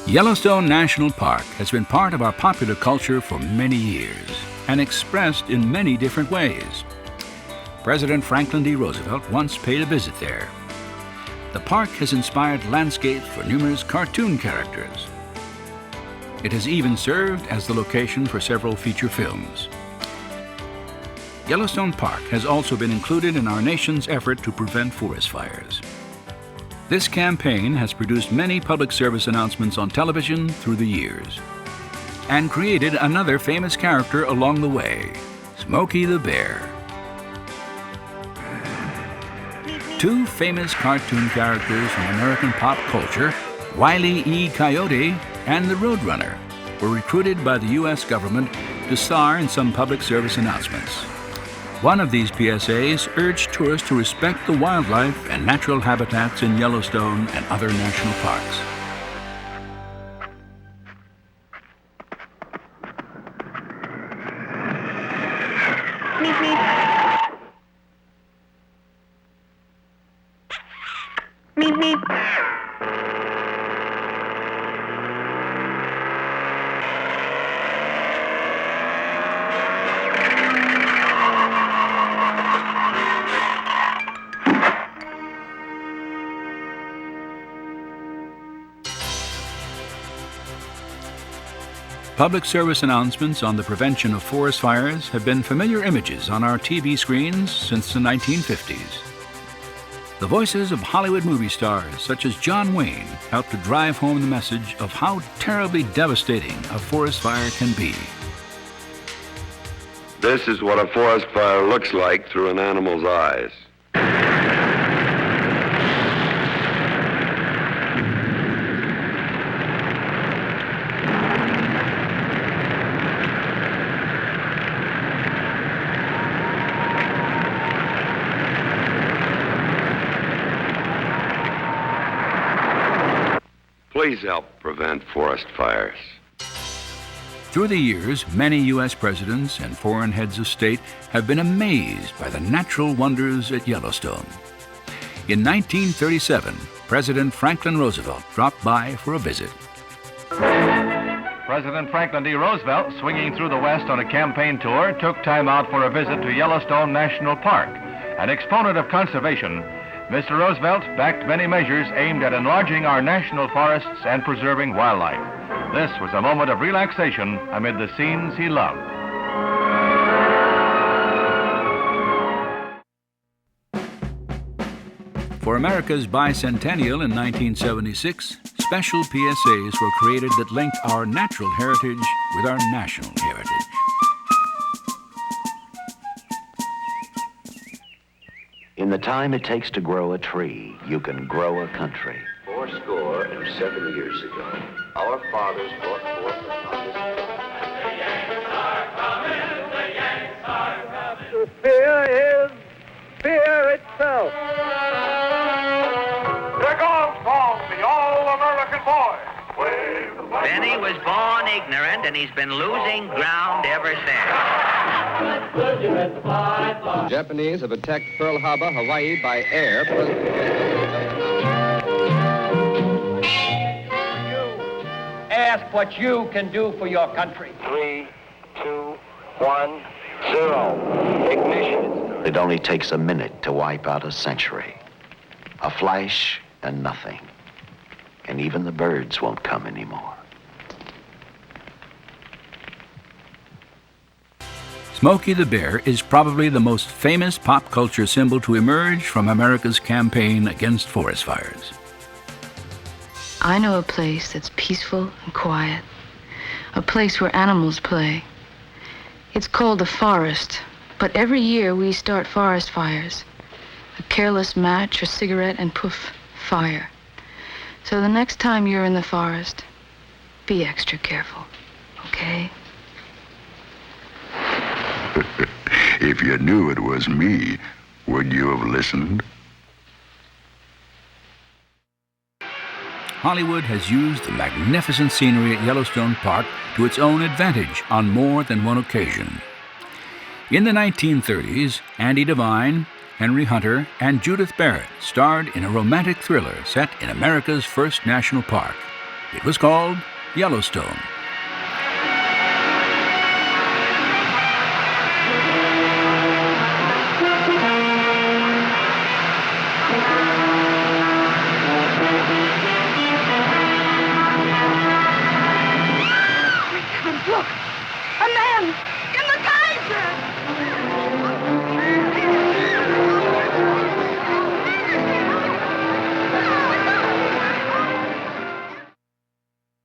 Yellowstone National Park has been part of our popular culture for many years and expressed in many different ways. President Franklin D. Roosevelt once paid a visit there. The park has inspired landscapes for numerous cartoon characters. It has even served as the location for several feature films. Yellowstone Park has also been included in our nation's effort to prevent forest fires. This campaign has produced many public service announcements on television through the years and created another famous character along the way, Smokey the Bear. Two famous cartoon characters from American pop culture, Wile E. Coyote and the Roadrunner, were recruited by the U.S. government to star in some public service announcements. One of these PSAs urged tourists to respect the wildlife and natural habitats in Yellowstone and other national parks. Meep, meep. Meep, meep. Public service announcements on the prevention of forest fires have been familiar images on our TV screens since the 1950s. The voices of Hollywood movie stars such as John Wayne helped to drive home the message of how terribly devastating a forest fire can be. This is what a forest fire looks like through an animal's eyes. Please help prevent forest fires. Through the years, many U.S. presidents and foreign heads of state have been amazed by the natural wonders at Yellowstone. In 1937, President Franklin Roosevelt dropped by for a visit. President Franklin D. Roosevelt, swinging through the West on a campaign tour, took time out for a visit to Yellowstone National Park. An exponent of conservation, Mr. Roosevelt backed many measures aimed at enlarging our national forests and preserving wildlife. This was a moment of relaxation amid the scenes he loved. For America's bicentennial in 1976, special PSAs were created that linked our natural heritage with our national heritage. In the time it takes to grow a tree, you can grow a country. 87 years ago, our fathers brought forth upon this earth. The Yanks are coming, the Yanks are coming. To fear is fear itself. There goes Paul, the all-American boy. Benny was born ignorant, and he's been losing ground ever since. The Japanese have attacked Pearl Harbor, Hawaii, by air. Ask what you can do for your country. 3, 2, 1, 0. Ignition. It only takes a minute to wipe out a century. A flash and nothing. And even the birds won't come anymore. Smokey the Bear is probably the most famous pop culture symbol to emerge from America's campaign against forest fires. I know a place that's peaceful and quiet, a place where animals play. It's called the forest, but every year we start forest fires. A careless match or cigarette and poof, fire. So the next time you're in the forest, be extra careful, okay? If you knew it was me, would you have listened? Hollywood has used the magnificent scenery at Yellowstone Park to its own advantage on more than one occasion. In the 1930s, Andy Devine, Henry Hunter, and Judith Barrett starred in a romantic thriller set in America's first national park, It was called Yellowstone. Look, a man! Get